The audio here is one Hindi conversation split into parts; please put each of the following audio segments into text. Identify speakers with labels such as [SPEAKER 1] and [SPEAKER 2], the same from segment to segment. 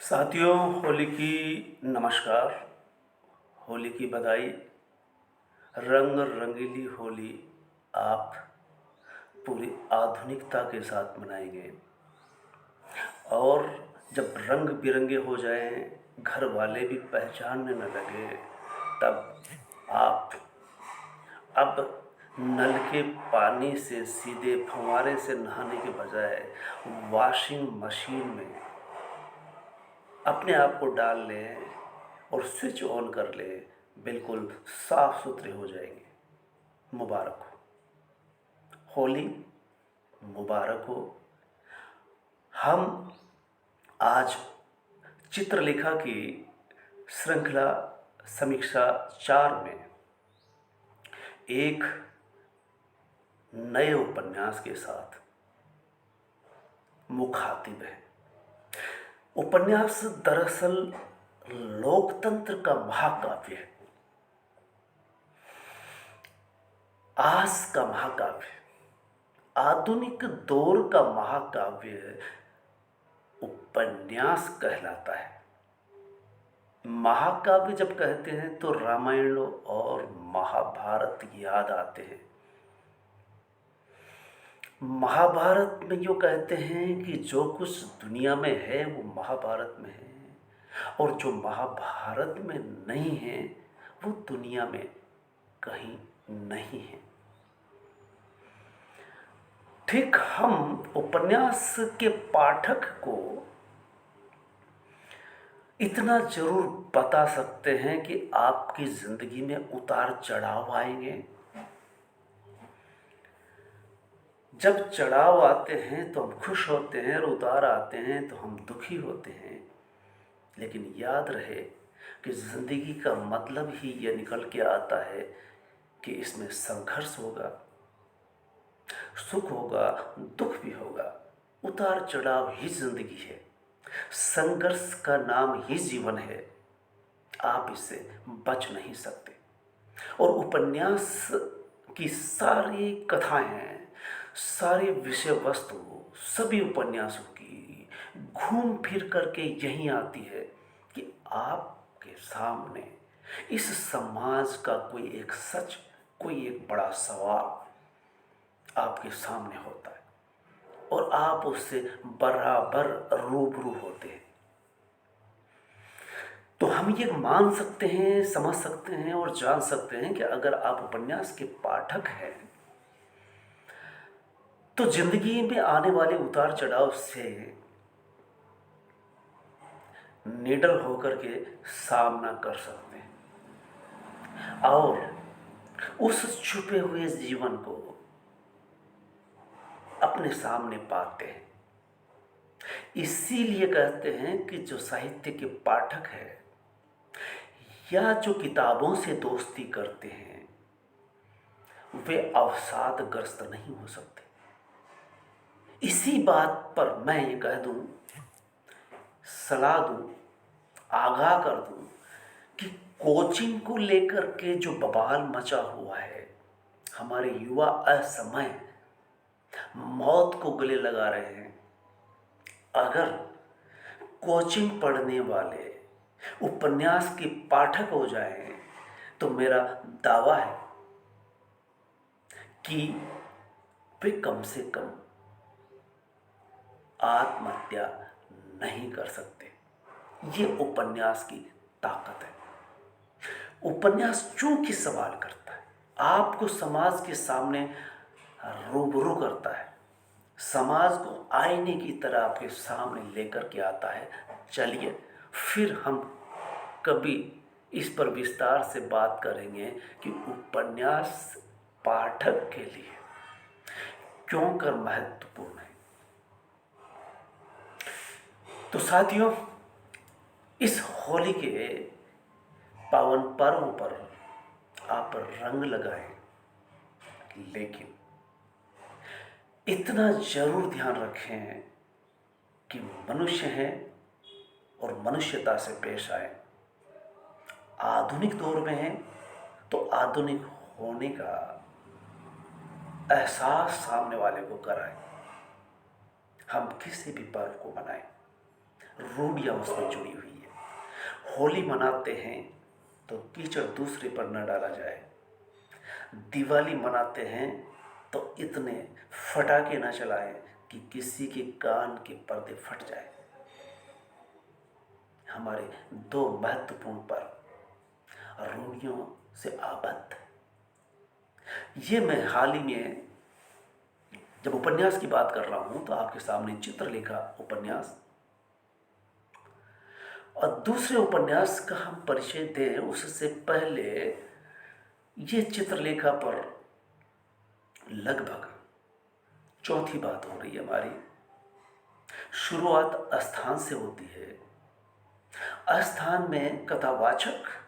[SPEAKER 1] साथियों, होली की नमस्कार। होली की बधाई। रंग रंगीली होली आप पूरी आधुनिकता के साथ मनाएंगे और जब रंग बिरंगे हो जाएं, घर वाले भी पहचानने न लगे, तब आप अब नल के पानी से सीधे फव्वारे से नहाने के बजाय वॉशिंग मशीन में अपने आप को डाल लें और स्विच ऑन कर लें, बिल्कुल साफ सुथरे हो जाएंगे। मुबारक हो, होली मुबारक हो। हम आज चित्रलेखा की श्रृंखला समीक्षा 4 में एक नए उपन्यास के साथ मुखातिब हैं। उपन्यास दरअसल लोकतंत्र का महाकाव्य है, आस का महाकाव्य, आधुनिक दौर का महाकाव्य उपन्यास कहलाता है। महाकाव्य जब कहते हैं तो रामायण और महाभारत याद आते हैं। महाभारत में जो कहते हैं कि जो कुछ दुनिया में है वो महाभारत में है, और जो महाभारत में नहीं है वो दुनिया में कहीं नहीं है। ठीक हम उपन्यास के पाठक को इतना जरूर बता सकते हैं कि आपकी जिंदगी में उतार चढ़ाव आएंगे। जब चढ़ाव आते हैं तो हम खुश होते हैं और उतार आते हैं तो हम दुखी होते हैं। लेकिन याद रहे कि जिंदगी का मतलब ही ये निकल के आता है कि इसमें संघर्ष होगा, सुख होगा, दुख भी होगा। उतार चढ़ाव ही जिंदगी है, संघर्ष का नाम ही जीवन है। आप इससे बच नहीं सकते। और उपन्यास की सारी कथाएं, सारी विषय वस्तु, सभी उपन्यासों की घूम फिर करके यहीं आती है कि आपके सामने इस समाज का कोई एक सच, कोई एक बड़ा सवाल आपके सामने होता है और आप उससे बराबर रूबरू होते हैं। तो हम ये मान सकते हैं, समझ सकते हैं और जान सकते हैं कि अगर आप उपन्यास के पाठक हैं तो जिंदगी में आने वाले उतार चढ़ाव से निडर होकर के सामना कर सकते हैं और उस छुपे हुए जीवन को अपने सामने पाते हैं। इसीलिए कहते हैं कि जो साहित्य के पाठक हैं या जो किताबों से दोस्ती करते हैं वे अवसादग्रस्त नहीं हो सकते। इसी बात पर मैं ये कह दूं, सलाह दूं, आगाह कर दूं कि कोचिंग को लेकर के जो बवाल मचा हुआ है, हमारे युवा असमय मौत को गले लगा रहे हैं। अगर कोचिंग पढ़ने वाले उपन्यास के पाठक हो जाएं तो मेरा दावा है कि वे कम से कम आत्महत्या नहीं कर सकते। ये उपन्यास की ताकत है। उपन्यास चूंकि सवाल करता है, आपको समाज के सामने रूबरू करता है, समाज को आईने की तरह आपके सामने लेकर के आता है। चलिए फिर हम कभी इस पर विस्तार से बात करेंगे कि उपन्यास पाठक के लिए क्यों कर महत्वपूर्ण है। तो साथियों, इस होली के पावन पर्व पर आप रंग लगाएं, लेकिन इतना जरूर ध्यान रखें कि मनुष्य हैं और मनुष्यता से पेश आए। आधुनिक दौर में हैं तो आधुनिक होने का एहसास सामने वाले को कराएं। हम किसी भी पर्व को मनाएं, रूढ़ियाँ उसमें जुड़ी हुई है। होली मनाते हैं तो कीचड़ दूसरे पर न डाला जाए, दिवाली मनाते हैं तो इतने फटाके न चलाएं कि किसी के कान के पर्दे फट जाए। हमारे दो महत्वपूर्ण पर्व रूढ़ियों से आबद्ध। ये मैं हाल ही में जब उपन्यास की बात कर रहा हूं तो आपके सामने चित्रलेखा उपन्यास और दूसरे उपन्यास का हम परिचय दें उससे पहले ये चित्रलेखा पर लगभग चौथी बात हो रही है हमारी। शुरुआत स्थान से होती है। स्थान में कथावाचक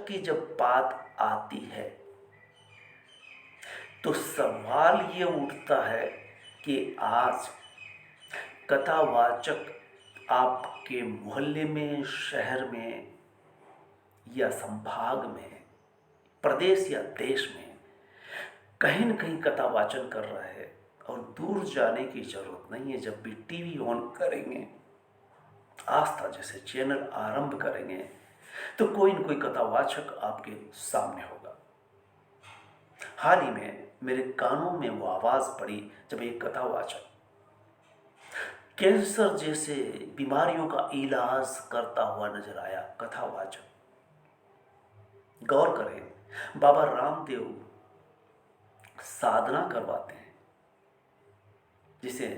[SPEAKER 1] की जब बात आती है तो सवाल ये उठता है कि आज कथावाचक आपके मोहल्ले में, शहर में या संभाग में, प्रदेश या देश में कहीं न कहीं कथावाचन कर रहा है और दूर जाने की जरूरत नहीं है। जब भी टीवी ऑन करेंगे, आस्था जैसे चैनल आरंभ करेंगे तो कोई न कोई कथावाचक आपके सामने होगा। हाल ही में मेरे कानों में वो आवाज़ पड़ी जब एक कथावाचक कैंसर जैसे बीमारियों का इलाज करता हुआ नजर आया। कथावाचक, गौर करें, बाबा रामदेव साधना करवाते हैं जिसे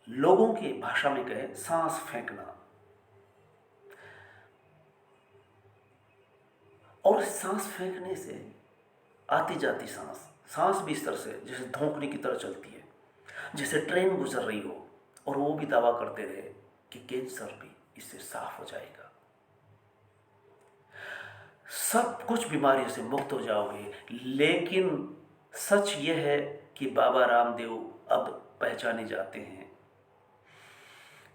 [SPEAKER 1] लोगों की भाषा में कहे सांस फेंकना, और सांस फेंकने से आती जाती सांस भी इस तरह से जैसे धोंकने की तरह चलती है, जैसे ट्रेन गुजर रही हो। और वो भी दावा करते रहे कि कैंसर भी इससे साफ हो जाएगा, सब कुछ बीमारियों से मुक्त हो जाओगे। लेकिन सच यह है कि बाबा रामदेव अब पहचाने जाते हैं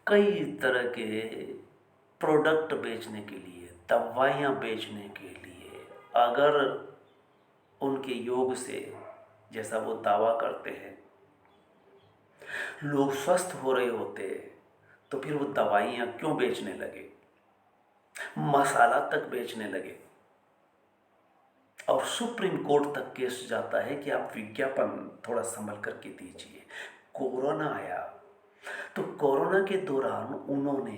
[SPEAKER 1] कई तरह के प्रोडक्ट बेचने के लिए, दवाइयाँ बेचने के लिए। अगर उनके योग से, जैसा वो दावा करते हैं, लोग स्वस्थ हो रहे होते तो फिर वो दवाइयाँ क्यों बेचने लगे, मसाला तक बेचने लगे। और सुप्रीम कोर्ट तक केस जाता है कि आप विज्ञापन थोड़ा संभल करके दीजिए। कोरोना आया तो कोरोना के दौरान उन्होंने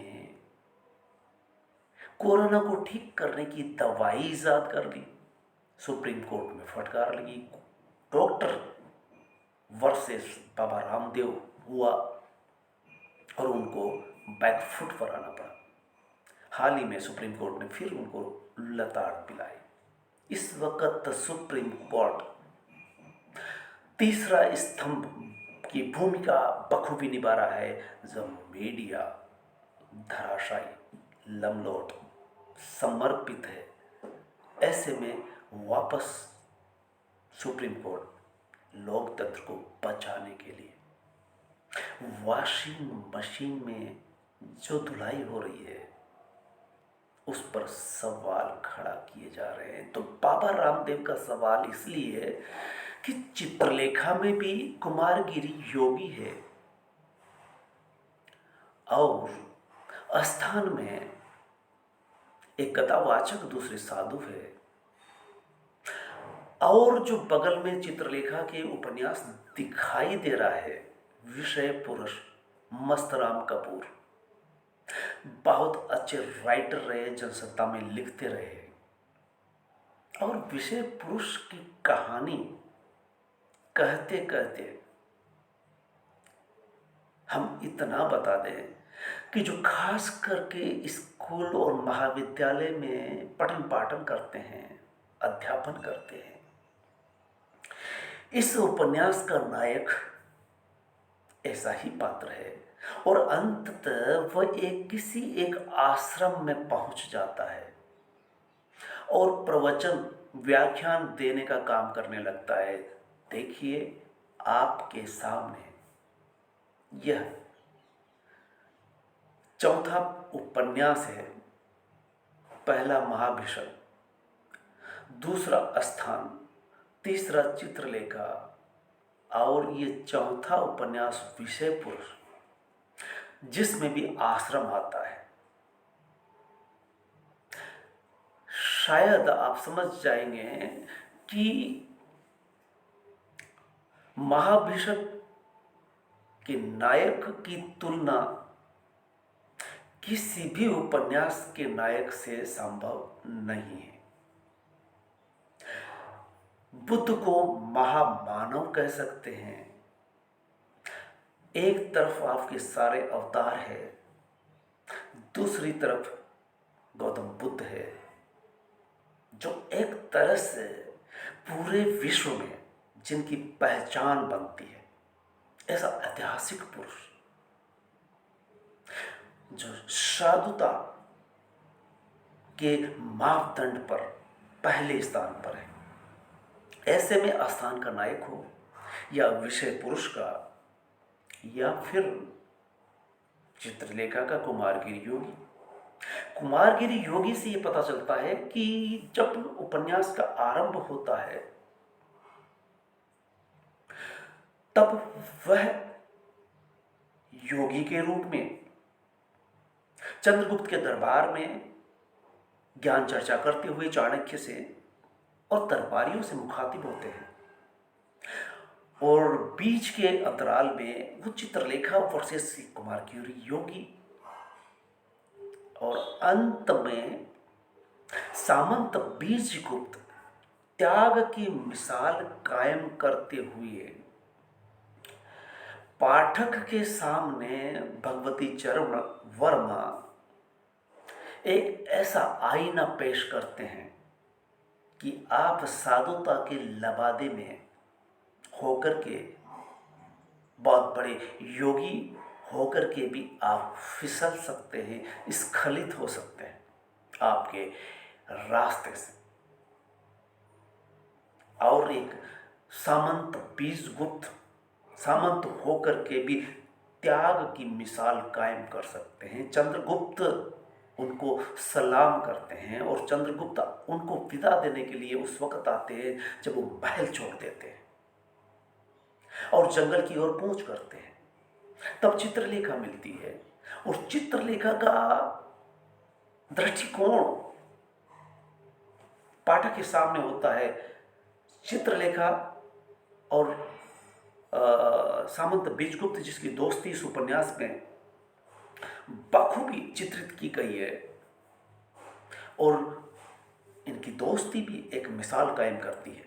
[SPEAKER 1] कोरोना को ठीक करने की दवाई ईजाद कर दी। सुप्रीम कोर्ट में फटकार लगी, डॉक्टर वर्सेस बाबा रामदेव हुआ और उनको बैकफुट पर आना पड़ा। हाल ही में सुप्रीम कोर्ट ने फिर उनको लताड़ पिलाई। इस वक्त सुप्रीम कोर्ट तीसरा स्तंभ की भूमिका बखूबी निभा रहा है। जब मीडिया धराशायी, लमलोट, समर्पित है, ऐसे में वापस सुप्रीम कोर्ट लोकतंत्र को बचाने के लिए वॉशिंग मशीन में जो धुलाई हो रही है उस पर सवाल खड़ा किए जा रहे हैं। तो बाबा रामदेव का सवाल इसलिए है कि चित्रलेखा में भी कुमारगिरी योगी है और स्थान में एक कथावाचक दूसरे साधु है, और जो बगल में चित्रलेखा के उपन्यास दिखाई दे रहा है, विषय पुरुष मस्तराम कपूर बहुत अच्छे राइटर रहे, जनसत्ता में लिखते रहे। और विषय पुरुष की कहानी कहते कहते हम इतना बता दें कि जो खास करके स्कूल और महाविद्यालय में पठन पाठन करते हैं, अध्यापन करते हैं, इस उपन्यास का नायक ऐसा ही पात्र है। और अंततः वह किसी एक आश्रम में पहुंच जाता है और प्रवचन, व्याख्यान देने का काम करने लगता है। देखिए, आपके सामने यह चौथा उपन्यास है। पहला महाभिषण, दूसरा स्थान, तीसरा चित्रलेखा, और ये चौथा उपन्यास विषय पुरुष, जिसमें भी आश्रम आता है। शायद आप समझ जाएंगे कि महाभिषक के नायक की तुलना किसी भी उपन्यास के नायक से संभव नहीं है। बुद्ध को महामानव कह सकते हैं। एक तरफ आपके सारे अवतार है, दूसरी तरफ गौतम बुद्ध है, जो एक तरह से पूरे विश्व में जिनकी पहचान बनती है, ऐसा ऐतिहासिक पुरुष जो साधुता के मापदंड पर पहले स्थान पर है। ऐसे में आस्थान का नायक हो या विषय पुरुष का, या फिर चित्रलेखा का कुमारगिरी योगी। कुमारगिरी योगी से यह पता चलता है कि जब उपन्यास का आरंभ होता है तब वह योगी के रूप में चंद्रगुप्त के दरबार में ज्ञान चर्चा करते हुए चाणक्य से और दरबारियों से मुखातिब होते हैं, और बीच के अंतराल में वो चित्रलेखा वर्सेस कुमारगिरी योगी, और अंत में सामंत बीजगुप्त त्याग की मिसाल कायम करते हुए पाठक के सामने भगवती चरण वर्मा एक ऐसा आईना पेश करते हैं कि आप साधुता के लबादे में होकर के, बहुत बड़े योगी होकर के भी आप फिसल सकते हैं, स्खलित हो सकते हैं आपके रास्ते से। और एक सामंत बीजगुप्त सामंत होकर के भी त्याग की मिसाल कायम कर सकते हैं। चंद्रगुप्त उनको सलाम करते हैं और चंद्रगुप्त उनको विदा देने के लिए उस वक्त आते हैं जब वो महल छोड़ देते हैं और जंगल की ओर कूच करते हैं। तब चित्रलेखा मिलती है, और चित्रलेखा का दृष्टिकोण पाठक के सामने होता है। चित्रलेखा और सामंत बीजगुप्त जिसकी दोस्ती इस उपन्यास में बखूबी चित्रित की गई है, और इनकी दोस्ती भी एक मिसाल कायम करती है।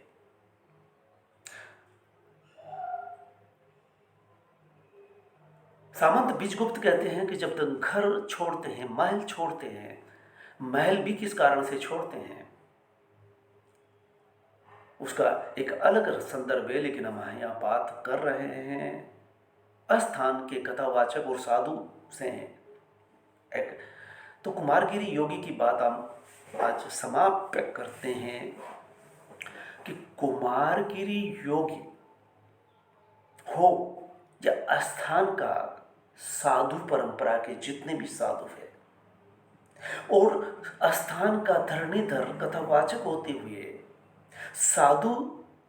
[SPEAKER 1] सामंत बीजगुप्त कहते हैं कि जब तक घर छोड़ते हैं, महल छोड़ते हैं, महल भी किस कारण से छोड़ते हैं उसका एक अलग संदर्भ है, लेकिन हम यहाँ बात कर रहे हैं अस्थान के कथावाचक और साधु से हैं। एक तो कुमारगिरी योगी की बात हम आज समाप्त करते हैं कि कुमारगिरी योगी हो या अस्थान का साधु परंपरा के जितने भी साधु हैं, और अस्थान का धरणीधर कथावाचक होते हुए साधु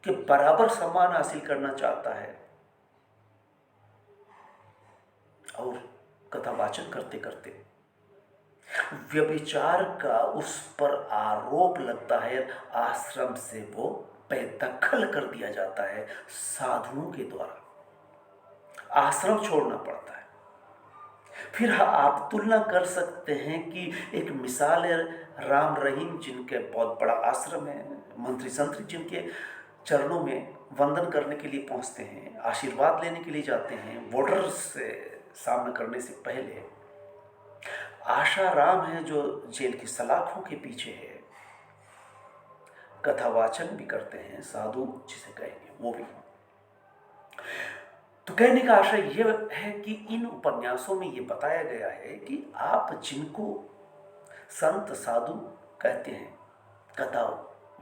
[SPEAKER 1] के बराबर सम्मान हासिल करना चाहता है, और कथावाचन करते करते व्यभिचार का उस पर आरोप लगता है, आश्रम से वो बेदखल कर दिया जाता है साधुओं के द्वारा, आश्रम छोड़ना पड़ता है। फिर आप तुलना कर सकते हैं कि एक मिसाल है राम रहीम जिनके बहुत बड़ा आश्रम है, मंत्री संतरी जिनके चरणों में वंदन करने के लिए पहुंचते हैं, आशीर्वाद लेने के लिए जाते हैं, बॉर्डर से सामना करने से पहले। आशा राम है जो जेल की सलाखों के पीछे है, कथावाचन भी करते हैं, साधु जिसे कहेंगे वो भी। तो कहने का आशय यह है कि इन उपन्यासों में यह बताया गया है कि आप जिनको संत साधु कहते हैं, कथा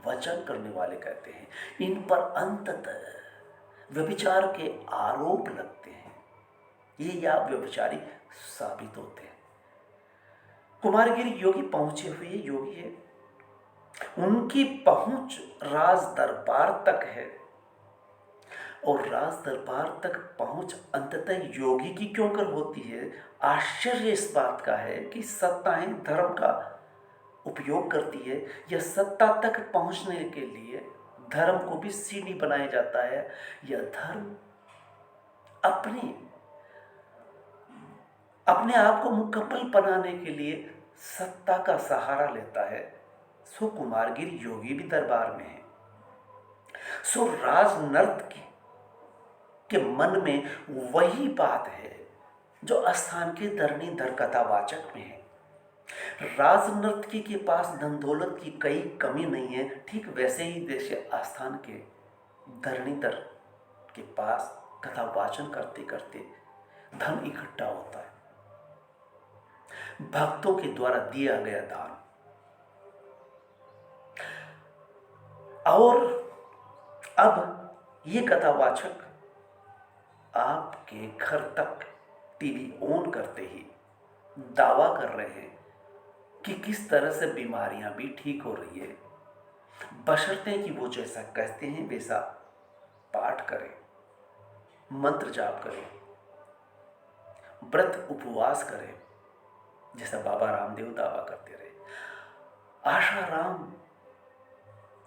[SPEAKER 1] वचन करने वाले कहते हैं, इन पर अंततः व्यभिचार के आरोप लगते हैं, ये या व्यभिचारी साबित होते हैं। कुमारगिरी योगी पहुंचे हुए योगी है, उनकी पहुंच राज दरबार तक है, और राज दरबार तक पहुंच अंततः योगी की क्यों कर होती है? आश्चर्य इस बात का है कि सत्ताएं धर्म का उपयोग करती है, या सत्ता तक पहुंचने के लिए धर्म को भी सीढ़ी बनाया जाता है, या धर्म अपने अपने आप को मुकम्मल बनाने के लिए सत्ता का सहारा लेता है। सो कुमारगिरी योगी भी दरबार में है। सो राजनर्त के मन में वही बात है जो स्थान के धरनी धर कथावाचक में है। राजनर्तकी के पास धन दौलत की कई कमी नहीं है, ठीक वैसे ही देश आस्थान के धरणीधर के पास कथा वाचन करते करते धन इकट्ठा होता है, भक्तों के द्वारा दिया गया दान। और अब ये कथावाचक आपके घर तक टीवी ऑन करते ही दावा कर रहे हैं कि किस तरह से बीमारियां भी ठीक हो रही है, बशर्ते कि वो जैसा कहते हैं वैसा पाठ करें, मंत्र जाप करें, व्रत उपवास करें, जैसा बाबा रामदेव दावा करते रहे। आशाराम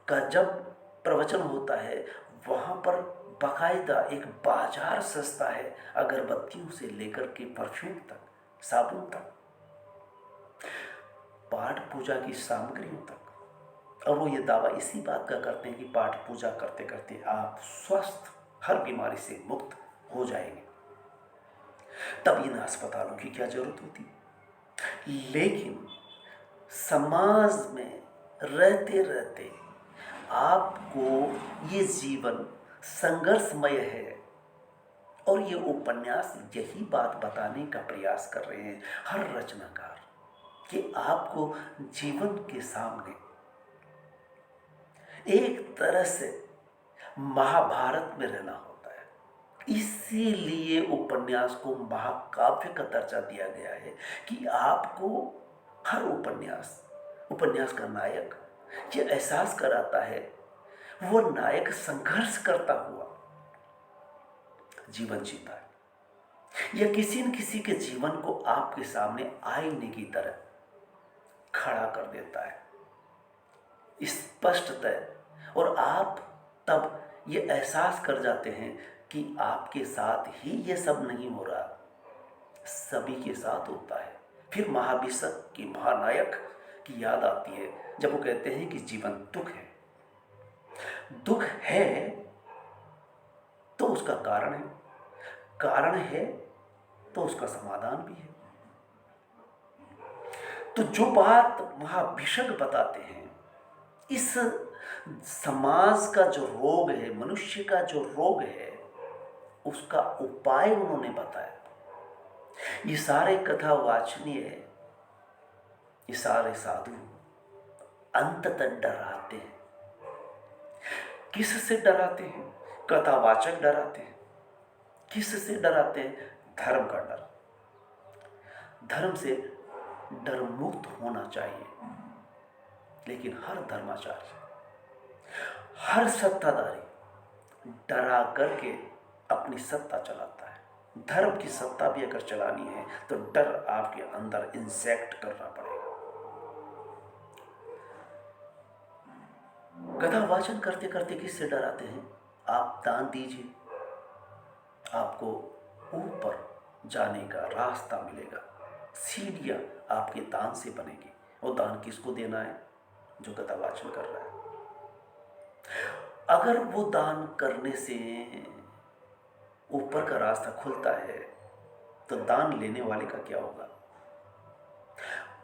[SPEAKER 1] का जब प्रवचन होता है वहां पर बाकायदा एक बाजार सस्ता है, अगरबत्तियों से लेकर के परफ्यूम तक, साबुन तक, पाठ पूजा की सामग्रियों तक। और वो ये दावा इसी बात का करते हैं कि पाठ पूजा करते करते आप स्वस्थ, हर बीमारी से मुक्त हो जाएंगे। तब इन अस्पतालों की क्या जरूरत होती? लेकिन समाज में रहते रहते आपको ये जीवन संघर्षमय है, और ये उपन्यास यही बात बताने का प्रयास कर रहे हैं हर रचनाकार, कि आपको जीवन के सामने एक तरह से महाभारत में रहना होता है। इसीलिए उपन्यास को महाकाव्य का दर्जा दिया गया है कि आपको हर उपन्यास का नायक ये एहसास कराता है, वो नायक संघर्ष करता हुआ जीवन जीता है, या किसी न किसी के जीवन को आपके सामने आईने की तरह खड़ा कर देता है स्पष्टतः। और आप तब ये एहसास कर जाते हैं कि आपके साथ ही ये सब नहीं हो रहा, सभी के साथ होता है। फिर महाभिषक की महानायक की याद आती है जब वो कहते हैं कि जीवन दुख है। दुख है तो उसका कारण है तो उसका समाधान भी है। तो जो बात महाभिषक बताते हैं, इस समाज का जो रोग है, मनुष्य का जो रोग है, उसका उपाय उन्होंने बताया। ये सारे कथा वाचनीय है, ये सारे साधु अंततः डराते हैं। किससे डराते हैं? कथावाचक डराते हैं। किससे डराते हैं? धर्म का डर। धर्म से डर मुक्त होना चाहिए, लेकिन हर धर्माचार्य, हर सत्ताधारी डरा करके अपनी सत्ता चलाता है। धर्म की सत्ता भी अगर चलानी है तो डर आपके अंदर इंजेक्ट करना पड़ेगा। कथा वाचन करते करते किससे डराते हैं? आप दान दीजिए, आपको ऊपर जाने का रास्ता मिलेगा, सीढ़ियां आपके दान से बनेगी। और दान किसको देना है? जो कथा वाचन कर रहा है। अगर वो दान करने से ऊपर का रास्ता खुलता है तो दान लेने वाले का क्या होगा?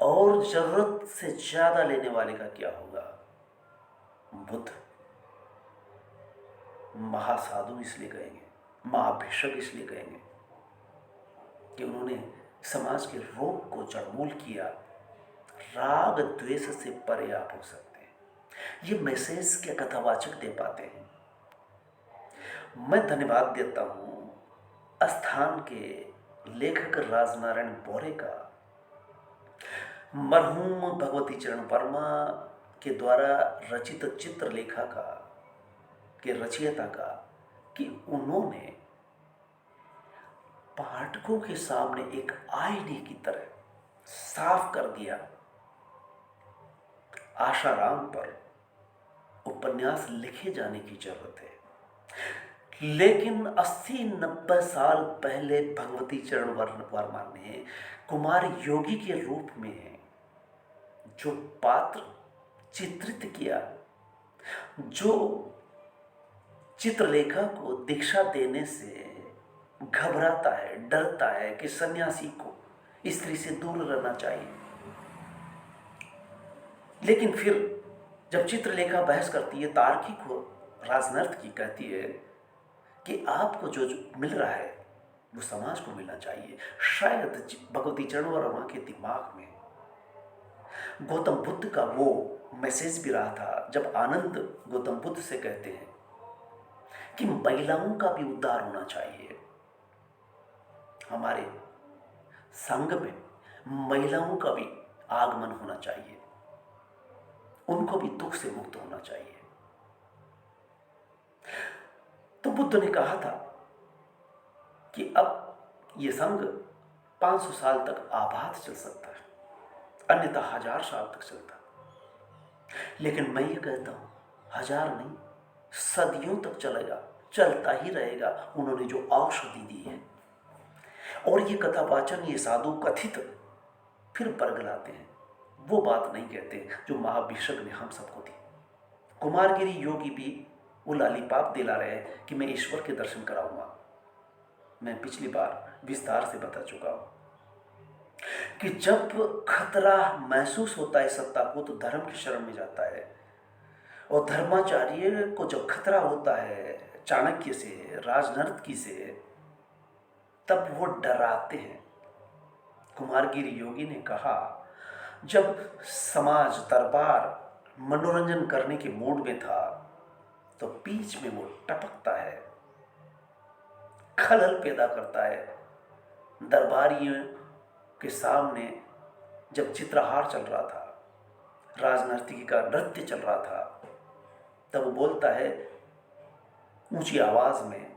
[SPEAKER 1] और जरूरत से ज्यादा लेने वाले का क्या होगा? बुद्ध महासाधु इसलिए कहेंगे, महाभिषक इसलिए कहेंगे कि उन्होंने समाज के रोग को जड़मूल किया। राग द्वेष से परे आप हो सकते हैं। ये मैसेज क्या कथावाचक दे पाते हैं? मैं धन्यवाद देता हूं स्थान के लेखक राजनारायण बोरे का, मरहूम भगवती चरण वर्मा के द्वारा रचित चित्रलेखा का, के रचयिता का, कि उन्होंने पाठकों के सामने एक आईने की तरह साफ कर दिया, आशाराम पर उपन्यास लिखे जाने की जरूरत है। लेकिन 80-90 साल पहले भगवती चरण वर्मा ने कुमार योगी के रूप में जो पात्र चित्रित किया, जो चित्रलेखा को दीक्षा देने से घबराता है, डरता है कि सन्यासी को स्त्री से दूर रहना चाहिए, लेकिन फिर जब चित्रलेखा बहस करती है, तार्किक हो, राजनर्थ की, कहती है कि आपको जो मिल रहा है वो समाज को मिलना चाहिए। शायद भगवती चरण वर्मा के दिमाग में गौतम बुद्ध का वो मैसेज भी रहा था, जब आनंद गौतम बुद्ध से कहते हैं कि महिलाओं का भी उद्धार होना चाहिए, हमारे संघ में महिलाओं का भी आगमन होना चाहिए, उनको भी दुख से मुक्त होना चाहिए। तो बुद्ध ने कहा था कि अब यह संघ 500 साल तक आबाद चल सकता है, अन्यथा 1000 साल तक चलता। लेकिन मैं ये कहता हूं 1000 नहीं, सदियों तक चलेगा, चलता ही रहेगा। उन्होंने जो औषधि दी है, और ये कथावाचन, ये साधु कथित फिर बरगलाते हैं, वो बात नहीं कहते जो महाभिषक ने हम सबको दी। कुमारगिरी योगी भी वो लालीपाप दिला रहे हैं कि मैं ईश्वर के दर्शन कराऊंगा। मैं पिछली बार विस्तार से बता चुका हूं कि जब खतरा महसूस होता है सत्ता को, तो धर्म की शरण में जाता है, और धर्माचार्य को जब खतरा होता है चाणक्य से, राजनर्तकी से, तब वो डराते हैं। कुमारगिरी योगी ने कहा, जब समाज दरबार मनोरंजन करने के मूड में था, तो बीच में वो टपकता है, खलल पैदा करता है। दरबारियों के सामने जब चित्रहार चल रहा था, राजनर्तकी का नृत्य चल रहा था, तब वो बोलता है ऊंची आवाज में,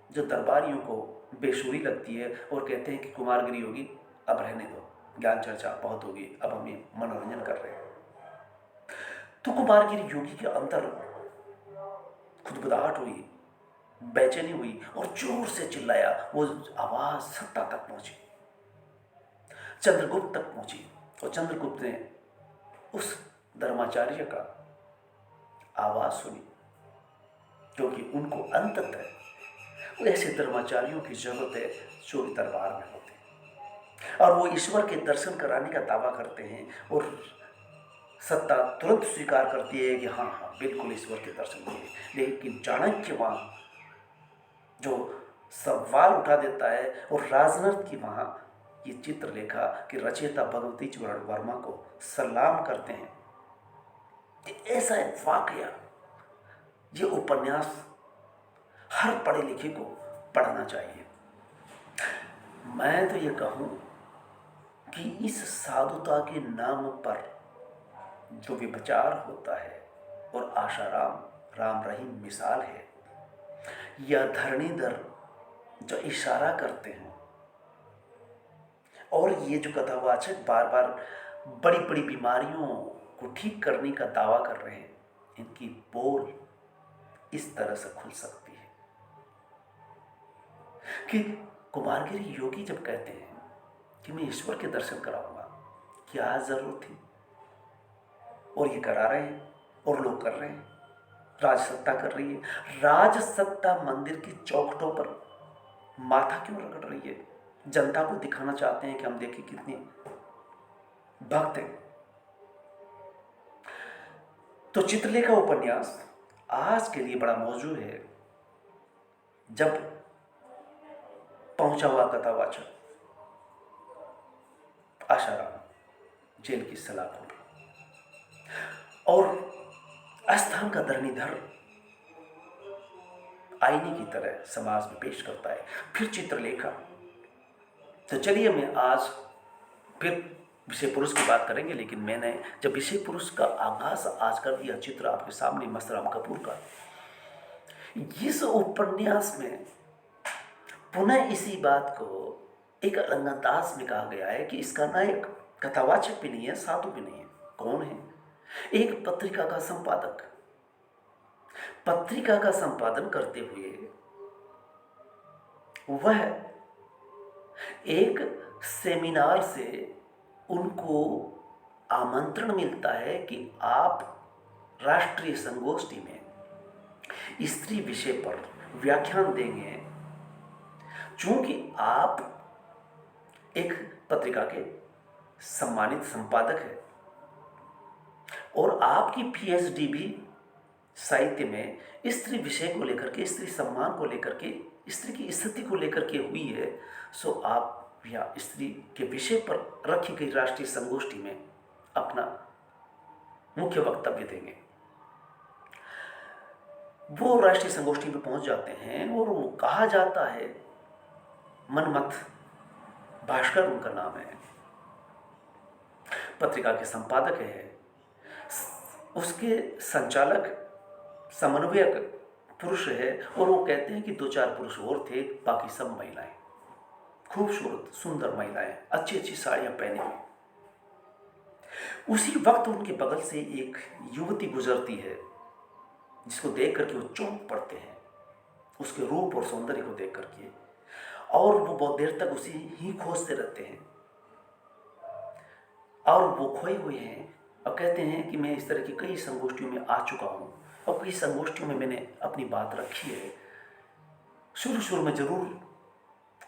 [SPEAKER 1] जो दरबारियों को बेसुरी लगती है, और कहते हैं कि कुमारगिरी योगी अब रहने दो, ज्ञान चर्चा बहुत होगी, अब हम ये मनोरंजन कर रहे हैं। तो कुमारगिरी योगी के अंदर खुदबुदाहट हुई, बेचैनी हुई, और जोर से चिल्लाया। वो आवाज सत्ता तक पहुंची, चंद्रगुप्त तक पहुंची, और चंद्रगुप्त ने उस धर्माचार्य का आवाज सुनी, क्योंकि उनको अंततः ऐसे धर्माचार्यों की जरूरत है जो दरबार में होते हैं, और वो ईश्वर के दर्शन कराने का दावा करते हैं, और सत्ता तुरंत स्वीकार करती है कि हाँ हाँ बिल्कुल ईश्वर के दर्शन किए। लेकिन चाणक्य वहां जो सवाल उठा देता है, और राजनर्त की वहां ये चित्रलेखा कि रचयिता भगवती चरण वर्मा को सलाम करते हैं। ऐसा एक वाकया, ये उपन्यास हर पढ़े लिखे को पढ़ना चाहिए। मैं तो ये कहूं कि इस साधुता के नाम पर जो विचार होता है, और आशाराम राम रहीम मिसाल है, या धरणीधर जो इशारा करते हैं, और ये जो कथावाचक बार बार बड़ी बड़ी बीमारियों को ठीक करने का दावा कर रहे हैं, इनकी पोल इस तरह से खुल सकती है कि कुमारगिरी योगी जब कहते हैं कि मैं ईश्वर के दर्शन कराऊंगा, क्या जरूरत थी? और ये करा रहे हैं, और लोग कर रहे हैं। राजसत्ता कर रही है, राजसत्ता मंदिर की चौखटों पर माथा क्यों रगड़ रही है? जनता को दिखाना चाहते हैं कि हम देखें कितने भक्त हैं। तो चित्रलेखा उपन्यास आज के लिए बड़ा मौजूद है। जब पहुंचा हुआ कथावाचक आशाराम जेल की सलाखों में, और आस्थान का धरणीधर आईने की तरह समाज में पेश करता है। फिर चित्रलेखा। तो चलिए, मैं आज फिर विषय पुरुष की बात करेंगे, लेकिन मैंने जब विषय पुरुष का आगाज आज कर दिया, चित्र आपके सामने मस्तराम कपूर का, इस उपन्यास में पुनः इसी बात को एक अलग अंदाज में कहा गया है कि इसका नायक कथावाचक भी नहीं है, साधु भी नहीं है। कौन है? एक पत्रिका का संपादक। पत्रिका का संपादन करते हुए वह एक सेमिनार से उनको आमंत्रण मिलता है कि आप राष्ट्रीय संगोष्ठी में स्त्री विषय पर व्याख्यान देंगे। चूंकि आप एक पत्रिका के सम्मानित संपादक हैं और आपकी पीएचडी भी साहित्य में स्त्री विषय को लेकर के, स्त्री सम्मान को लेकर के, स्त्री की स्थिति को लेकर के हुई है, सो आप या स्त्री के विषय पर रखी गई राष्ट्रीय संगोष्ठी में अपना मुख्य वक्तव्य देंगे। वो राष्ट्रीय संगोष्ठी में पहुंच जाते हैं और वो कहा जाता है, मनमथ भास्कर उनका नाम है, पत्रिका के संपादक है, उसके संचालक समन्वयक पुरुष है, और वो कहते हैं कि 2-4 पुरुष और थे, बाकी सब महिलाएं, खूबसूरत सुंदर महिलाएं, अच्छी अच्छी साड़ियां पहनी हुई। उसी वक्त उनके बगल से एक युवती गुजरती है जिसको देख करके वो चौंक पड़ते हैं, उसके रूप और सौंदर्य को देख करके, और वो बहुत देर तक उसी ही खोजते रहते हैं और वो खोए हुए हैं और कहते हैं कि मैं इस तरह की कई संगोष्ठियों में आ चुका हूँ और कई संगोष्ठियों में मैंने अपनी बात रखी है। शुरू में जरूर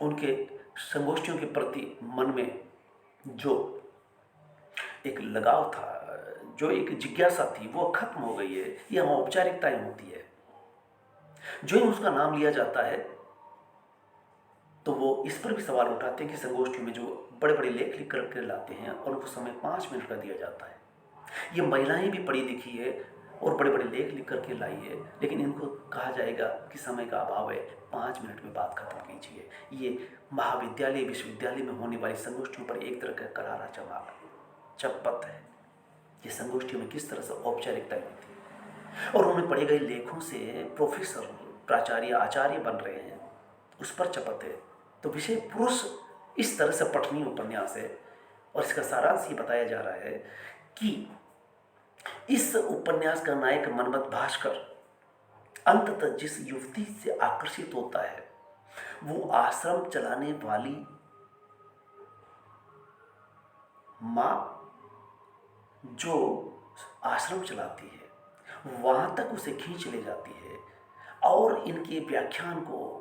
[SPEAKER 1] उनके संगोष्ठियों के प्रति मन में जो एक लगाव था, जो एक जिज्ञासा थी, वो खत्म हो गई है। यह औपचारिकताएं होती है। जो ही उसका नाम लिया जाता है तो वो इस पर भी सवाल उठाते हैं कि संगोष्ठी में जो बड़े बड़े लेख लिख करके लाते हैं और उनको समय 5 मिनट का दिया जाता है। ये महिलाएं भी पढ़ी लिखी है और बड़े बड़े लेख लिख करके लाई है, लेकिन इनको कहा जाएगा कि समय का अभाव है, 5 मिनट में बात खत्म कीजिए। ये महाविद्यालय विश्वविद्यालय में होने वाली संगोष्ठियों पर एक तरह का करारा चपत है। ये संगोष्ठियों में किस तरह से औपचारिकताएं होती है और उन्हें पढ़े गए लेखों से प्रोफेसर, प्राचार्य, आचार्य बन रहे हैं, उस पर चपत है। तो विषय पुरुष इस तरह से पठनीय उपन्यास है और इसका सारांश ये बताया जा रहा है कि इस उपन्यास का नायक मनमथ भास्कर अंततः जिस युवती से आकर्षित होता है वो आश्रम चलाने वाली माँ जो आश्रम चलाती है वहां तक उसे खींच ले जाती है और इनके व्याख्यान को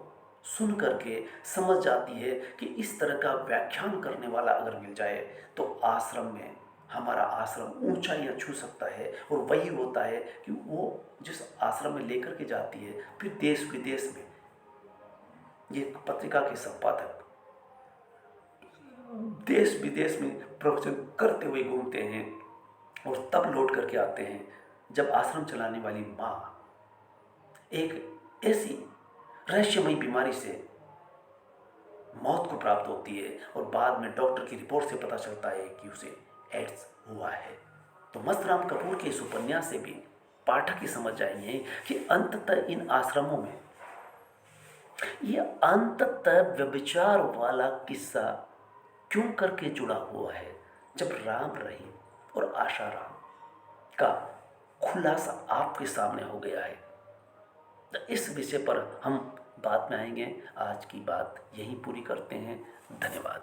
[SPEAKER 1] सुन करके समझ जाती है कि इस तरह का व्याख्यान करने वाला अगर मिल जाए तो आश्रम में हमारा आश्रम ऊंचाइयां छू सकता है। और वही होता है कि वो जिस आश्रम में लेकर के जाती है, फिर देश विदेश में ये पत्रिका के संपादक देश विदेश में प्रवचन करते हुए घूमते हैं और तब लौट करके आते हैं जब आश्रम चलाने वाली माँ एक ऐसी रहस्यमयी बीमारी से मौत को प्राप्त होती है और बाद में डॉक्टर की रिपोर्ट से पता चलता है कि उसे एड्स हुआ है। तो मस्तराम कपूर के इस उपन्यास से भी पाठक ही समझ जाएंगे कि अंततः इन आश्रमों में यह अंततः व्यभिचार वाला किस्सा क्यों करके जुड़ा हुआ है, जब राम रहीम और आशाराम का खुलासा आपके सामने हो गया है। तो इस विषय पर हम बाद में आएंगे। आज की बात यहीं पूरी करते हैं। धन्यवाद।